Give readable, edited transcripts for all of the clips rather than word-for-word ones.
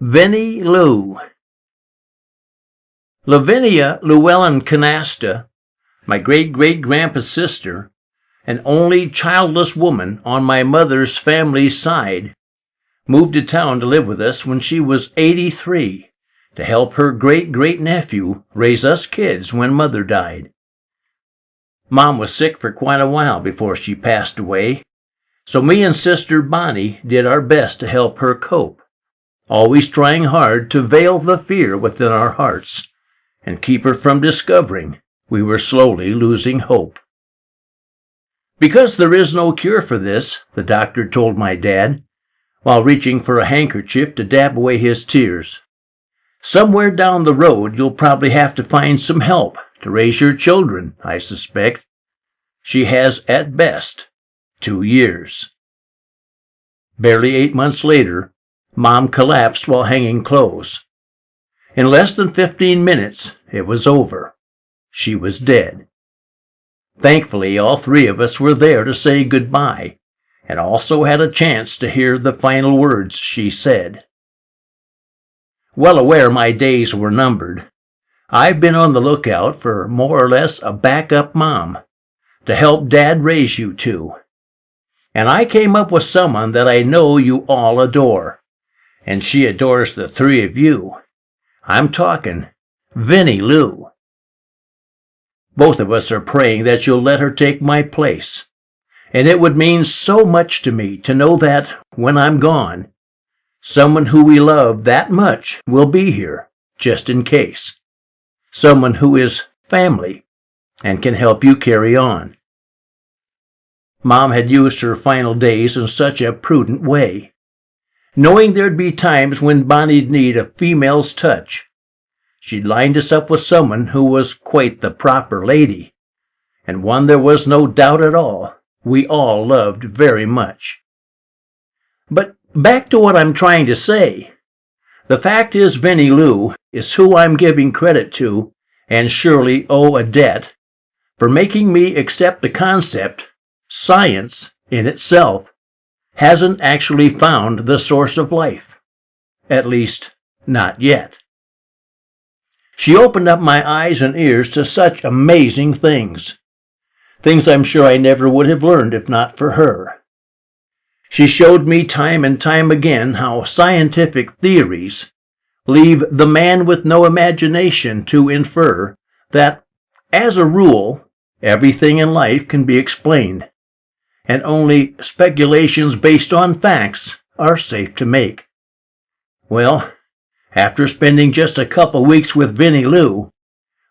Vinnie Lou. Lavinia Llewellyn Canasta, my great-great-grandpa's sister, an only childless woman on my mother's family side, moved to town to live with us when she was 83 to help her great-great-nephew raise us kids when Mother died. Mom was sick for quite a while before she passed away, so me and Sister Bonnie did our best to help her cope, always trying hard to veil the fear within our hearts and keep her from discovering we were slowly losing hope. Because there is no cure for this, the doctor told my dad, while reaching for a handkerchief to dab away his tears. Somewhere down the road you'll probably have to find some help to raise your children, I suspect. She has, at best, 2 years. Barely 8 months later, Mom collapsed while hanging clothes. In less than 15 minutes, it was over. She was dead. Thankfully, all three of us were there to say goodbye, and also had a chance to hear the final words she said. Well aware my days were numbered, I've been on the lookout for more or less a backup mom to help Dad raise you two. And I came up with someone that I know you all adore, and she adores the three of you. I'm talking Vinnie Lou. Both of us are praying that you'll let her take my place, and it would mean so much to me to know that, when I'm gone, someone who we love that much will be here, just in case. Someone who is family and can help you carry on. Mom had used her final days in such a prudent way, knowing there'd be times when Bonnie'd need a female's touch. She'd lined us up with someone who was quite the proper lady, and one there was no doubt at all we all loved very much. But back to what I'm trying to say. The fact is, Vinnie Lou is who I'm giving credit to, and surely owe a debt, for making me accept the concept science in itself hasn't actually found the source of life. At least, not yet. She opened up my eyes and ears to such amazing things. Things I'm sure I never would have learned if not for her. She showed me time and time again how scientific theories leave the man with no imagination to infer that, as a rule, everything in life can be explained, and only speculations based on facts are safe to make. Well, after spending just a couple weeks with Vinnie Lou,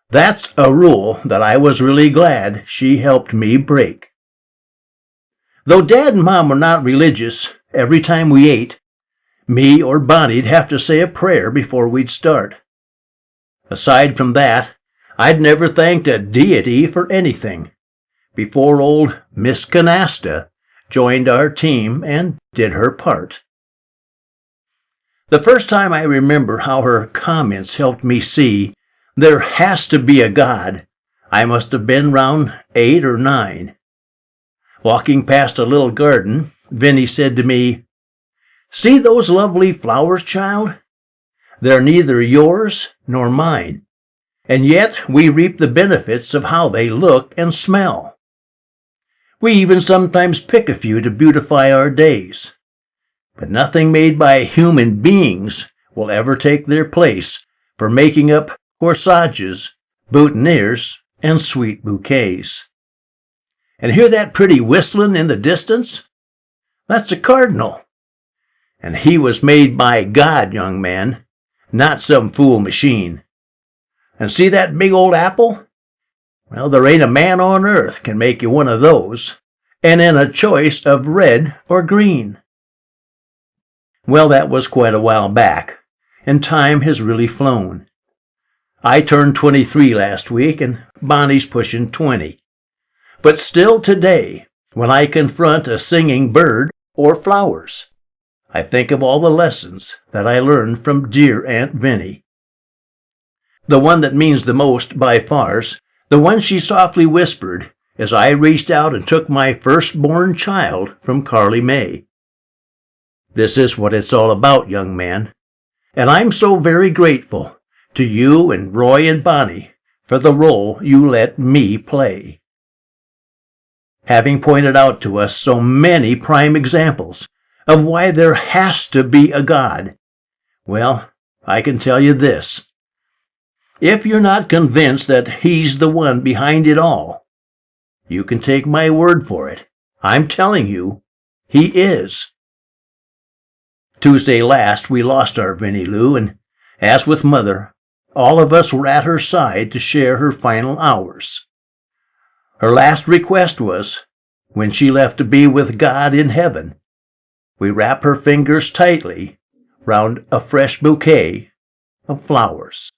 that's a rule that I was really glad she helped me break. Though Dad and Mom were not religious, every time we ate, me or Bonnie'd have to say a prayer before we'd start. Aside from that, I'd never thanked a deity for anything before old Miss Canasta joined our team and did her part. The first time I remember how her comments helped me see there has to be a God, I must have been round 8 or 9. Walking past a little garden, Vinnie said to me, "See those lovely flowers, child? They're neither yours nor mine, and yet we reap the benefits of how they look and smell. We even sometimes pick a few to beautify our days, but nothing made by human beings will ever take their place for making up corsages, boutonnieres, and sweet bouquets. And hear that pretty whistling in the distance? That's a cardinal. And he was made by God, young man, not some fool machine. And see that big old apple? Well, there ain't a man on earth can make you one of those, and in a choice of red or green." Well, that was quite a while back, and time has really flown. I turned 23 last week, and Bonnie's pushing 20. But still today, when I confront a singing bird or flowers, I think of all the lessons that I learned from dear Aunt Vinnie. The one that means the most by far's the one she softly whispered as I reached out and took my firstborn child from Carly May. "This is what it's all about, young man. And I'm so very grateful to you and Roy and Bonnie for the role you let me play. Having pointed out to us so many prime examples of why there has to be a God, well, I can tell you this. If you're not convinced that He's the one behind it all, you can take my word for it. I'm telling you, He is. Tuesday last, we lost our Vinnie Lou, and as with Mother, all of us were at her side to share her final hours. Her last request was, when she left to be with God in heaven, we wrap her fingers tightly round a fresh bouquet of flowers.